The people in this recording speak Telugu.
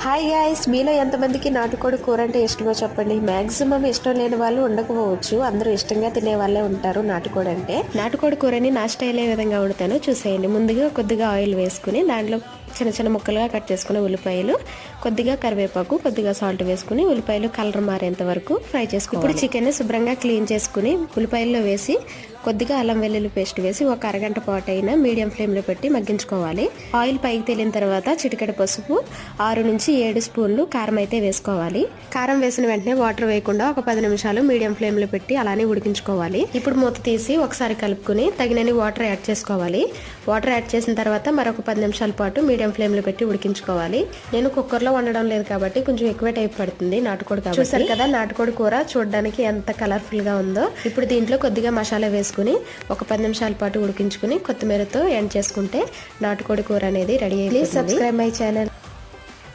హాయ్ గైస్, మీలో ఎంతమందికి నాటుకోడి కూర అంటే ఇష్టమో చెప్పండి. మాక్సిమం ఇష్టం లేని వాళ్ళు ఉండకపోవచ్చు, అందరూ ఇష్టంగా తినే వాళ్ళే ఉంటారు. నాటుకోడి అంటే నాటుకోడి కూరని నా స్టైల్ ఏ విధంగా వండుతానో చూసేయండి. ముందుగా కొద్దిగా ఆయిల్ వేసుకుని దాంట్లో చిన్న చిన్న ముక్కలుగా కట్ చేసుకునే ఉల్లిపాయలు, కొద్దిగా కరివేపాకు, కొద్దిగా సాల్ట్ వేసుకుని ఉల్లిపాయలు కలర్ మారేంత వరకు ఫ్రై చేసుకోవాలి. ఇప్పుడు చికెన్ శుభ్రంగా క్లీన్ చేసుకుని ఉల్లిపాయల్లో వేసి కొద్దిగా అల్లం వెల్లుల్లి పేస్ట్ వేసి ఒక అరగంట పాటు అయినా మీడియం ఫ్లేమ్లో పెట్టి మగ్గించుకోవాలి. ఆయిల్ పైకి తేలిన తర్వాత చిటికెడు పసుపు, 6 నుంచి 7 స్పూన్లు కారం అయితే వేసుకోవాలి. కారం వేసిన వెంటనే వాటర్ వేయకుండా ఒక 10 నిమిషాలు మీడియం ఫ్లేమ్లో పెట్టి అలానే ఉడికించుకోవాలి. ఇప్పుడు మూత తీసి ఒకసారి కలుపుకుని తగినన్ని వాటర్ యాడ్ చేసుకోవాలి. వాటర్ యాడ్ చేసిన తర్వాత మరొక 10 నిమిషాల పాటు మీడియం ఫ్లేమ్లో పెట్టి ఉడికించుకోవాలి. నేను కుక్కర్లో వండడం లేదు కాబట్టి కొంచెం ఎక్కువ టైం పడుతుంది నాటుకోడి కాబట్టి. చూసారు కదా నాటుకోడి కూర చూడడానికి ఎంత కలర్ఫుల్ గా ఉందో. ఇప్పుడు దీంట్లో కొద్దిగా మసాలా వేసుకుని ఒక 10 నిమిషాల పాటు ఉడికించుకుని కొత్తిమీరతో ఎండ్ చేసుకుంటే నాటుకోడి కూర అనేది రెడీ అయిపోతుంది. Please subscribe my channel.